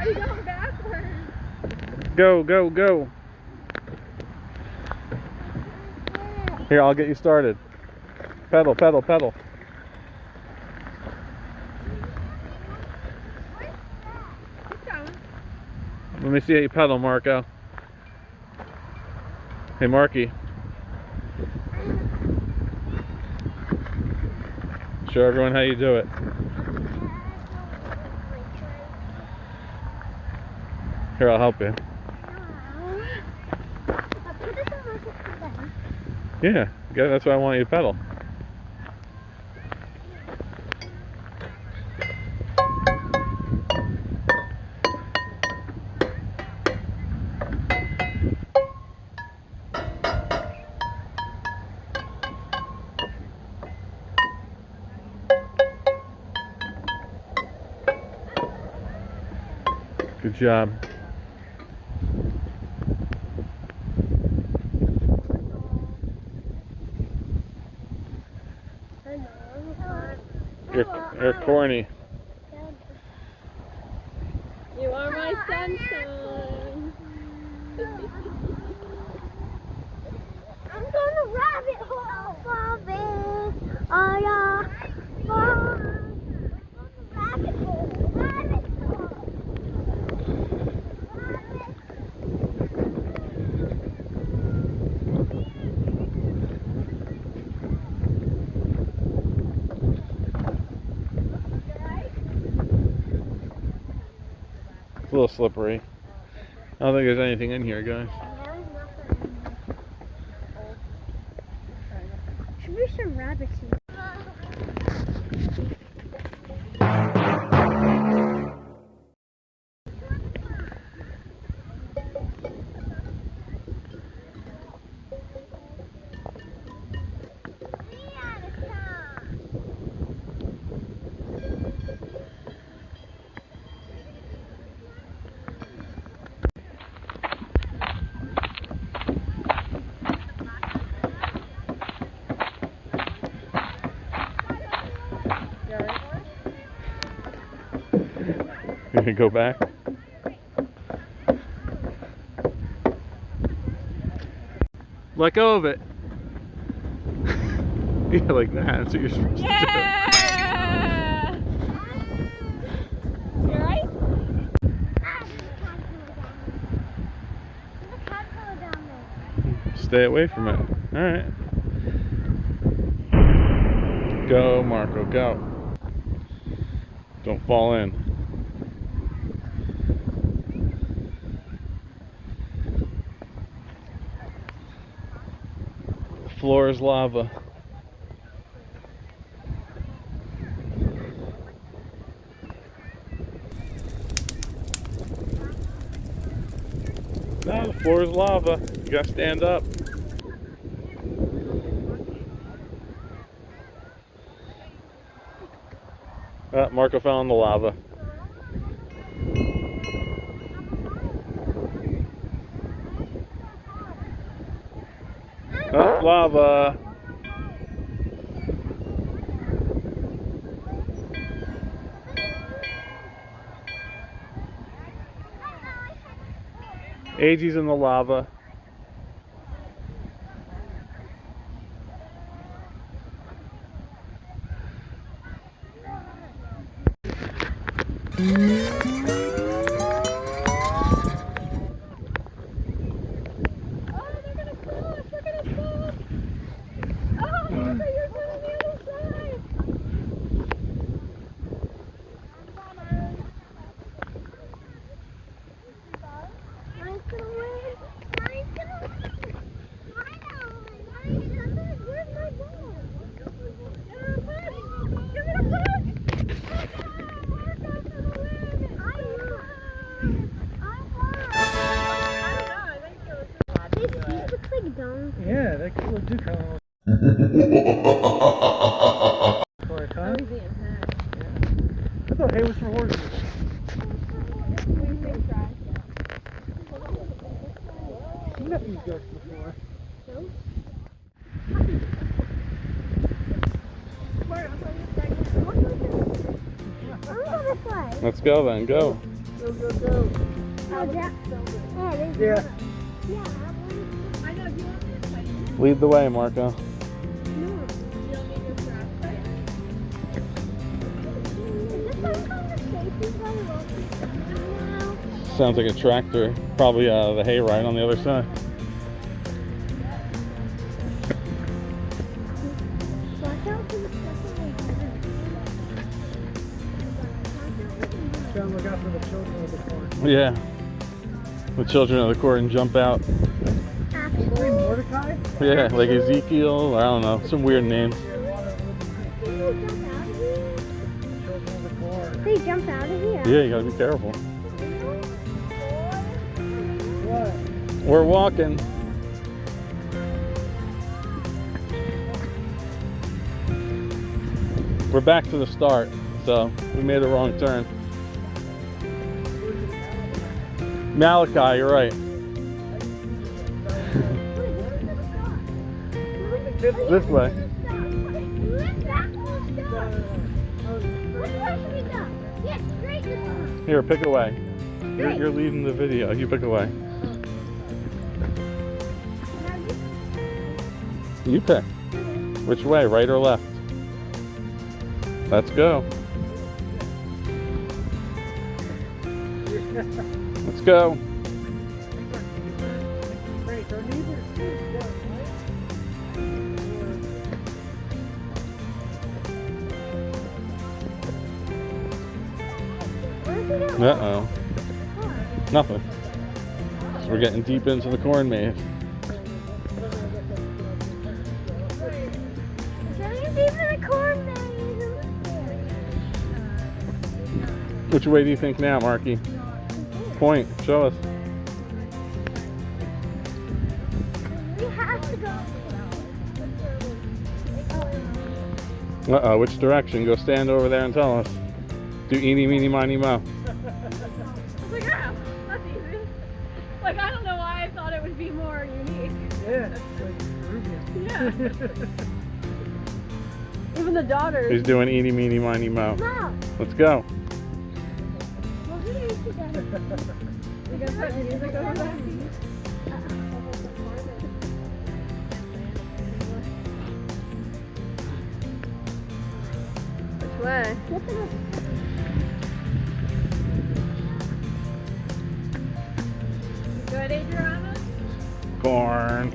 You're going backwards. Go, go, go. Here, I'll get you started. Pedal, pedal, pedal. Let me see how you pedal, Marco. Hey, Marky. Show everyone how you do it. Here, I'll help you. Yeah, that's why I want you to pedal. Good job. You're corny. You are my sunshine. I'm gonna rabbit hole for me. Oh yeah. Rabbit hole. Rabbit hole. It's a little slippery. I don't think there's anything in here, guys. Should be some rabbits in there. You can go back. Let go of it. Yeah, like that. That's what you're supposed to do. Yeah! You alright? Stay away from it. Alright. Go, Marco, go. Don't fall in. The floor is lava. No, the floor is lava. You gotta stand up. Marco fell in the lava. Oh, lava. Agie's in the lava. Yeah, that could do kind of. I thought hay was for horses. I've met these ducks before. Let's go then, go. Go, go, go. Oh, yeah. Oh, there's Yeah. Yeah. I know, do you want me to fight you? Lead the way, Marco. No. You don't need your strap fight? Is this some kind of safety belt? No. Sounds like a tractor. Probably the hayride on the other side. Watch out for the stuff over there. Trying to look out for the children of the corn. Yeah. The children of the court jump out. Wait, Actually, Mordecai? Yeah, like Ezekiel, I don't know, some weird names. they jump out of here. Children of the corn. They jump out of here. Yeah, you gotta be careful. What? We're walking. We're back to the start, so we made a wrong turn. Malachi, you're right. This way. Here, pick away. You're leading the video. You pick away. You pick. Which way, right or left? Let's go. Let's go. Great, our neighbors too. Uh-oh. Nothing. So we're getting deep into the corn maze. Which way do you think now, Marky? Point. Show us. We have to go. Uh-oh. Which direction? Go stand over there and tell us. Do eeny, meeny, miny, mo. I was like, oh, that's easy. Like, I don't know why I thought it would be more unique. Yeah, it's like Peruvian. Yeah. Even the daughters. He's doing eeny, meeny, miny, mo. No. Let's go. We'll be here together. You guys put music over there? Which way? Get the Good, Adrianna? Corn.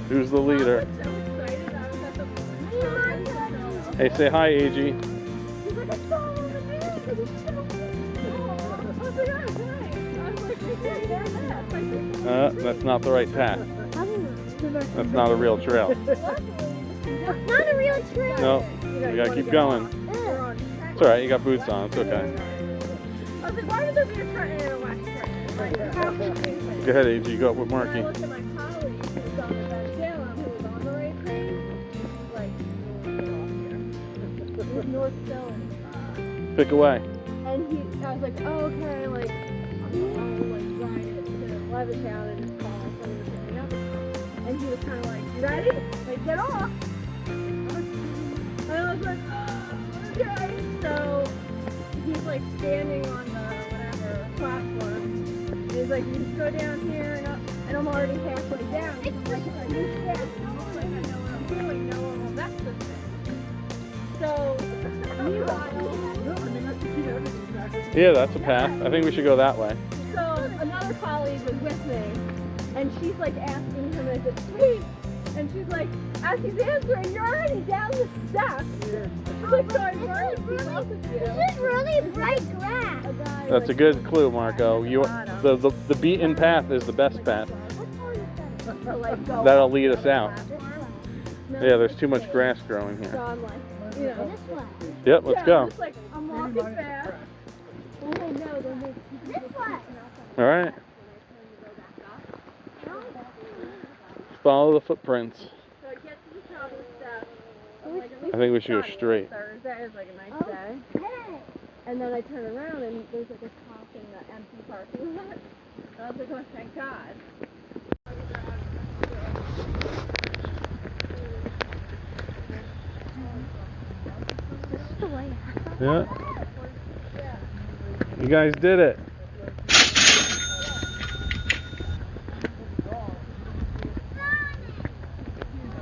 Who's the leader? So excited. I was at the Hey, say hi, AG. I was like, oh, That's not the right path. That's not a real trail. Not a real trail. No, we gotta keep going. It's alright, you got boots on, it's okay. I was like, why would there be a front and a left train? Like, how could they? Go ahead, AG, go up with And I Marky. looked at my colleague who was on the Salem, who was on the right train. Like, it was North Salem. Pick away. And I was like, oh, okay, like, I'll like ride it to Levittown and just call somebody to pick me up. And he was kind of like, you ready? Like, get off. And I was like, oh, okay. So he's like standing on the whatever platform. And he's like, you just go down here and I'm already halfway down. I'm like, if I move fast, I know what I'm doing, no one will mess with me. So, meanwhile, Yeah, that's a path. I think we should go that way. so another colleague was with me, and she's like asking him, is it sweet? And she's like, as he's answering, you're already down the steps. She's like, so I'm running to both of you. This is really bright grass. That's a good clue, Marco. The beaten path is the best path. To, like, go That'll lead us out. No. Yeah, there's too much grass growing So here. I'm like, you know. This way. Yep, let's yeah, go. I'm just like, I'm walking fast. Oh no, don't make This way. All right. Follow the footprints. So I get to the top of the steps. I'm like, at I least think we it's should go sunny. straight. Thursday is like a nice day. Hey. And then I turn around and there's like a cop in the empty parking lot. And I was like, oh, thank God. Yeah. You guys did it.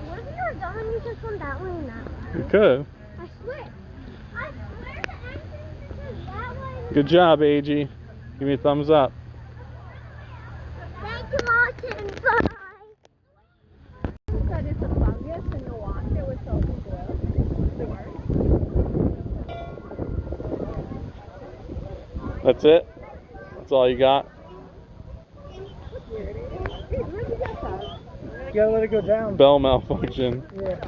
What if you were done and you just went that way and that way? You could. I swear. I swear the entrance is that way. Good job, AG. Give me a thumbs up. Thanks for watching. Bye. Said it's a fungus and you'll wash it with soap and glue. That's it? That's all you got? You gotta let it go down. Bell malfunction. Yeah.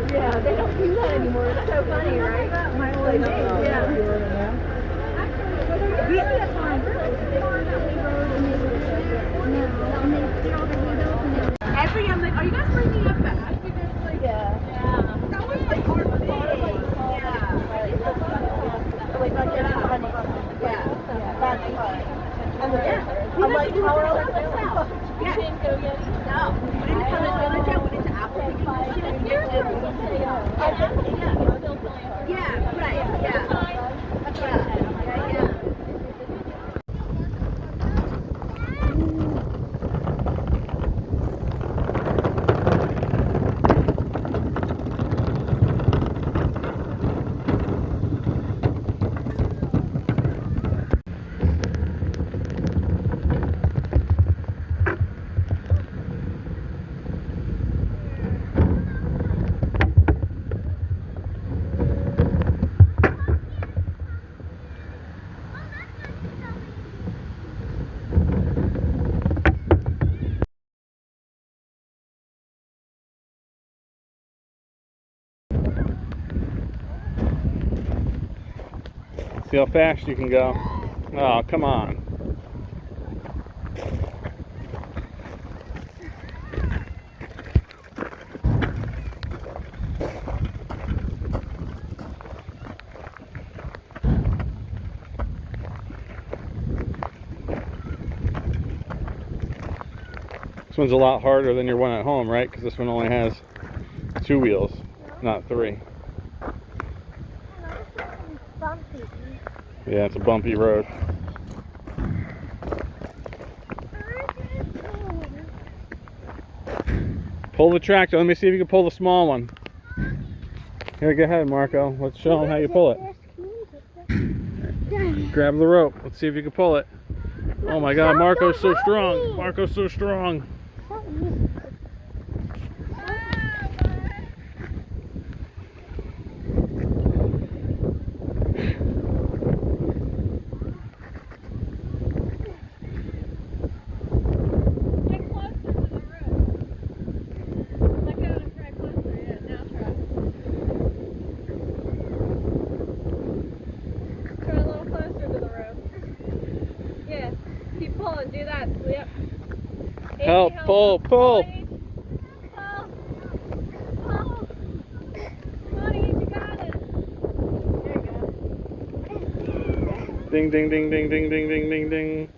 Yeah, they don't do that anymore. It's so funny, right? My old age. Yeah. We used to time. Every I'm like, are you guys bringing it back? Because like, yeah, that was like our thing. Yeah, like that's fun. And I'm like, how are we going? Yeah. You didn't go get it? No. We didn't come to Village yet. We went to Apple. Yeah, right. Yeah. That's right. Yeah. See how fast you can go. Oh, come on. This one's a lot harder than your one at home, right? Because this one only has 2 wheels, not 3. Bumpy. Yeah, it's a bumpy road. Pull the tractor. Let me see if you can pull the small one. Here, go ahead, Marco. Let's show them how you pull it. Grab the rope. Let's see if you can pull it. Oh my God, Marco's so strong. Marco's so strong. Do that. Yep. Help, pull, pull. Come on, you got it. There you go. Ding, ding, ding, ding, ding, ding, ding, ding, ding.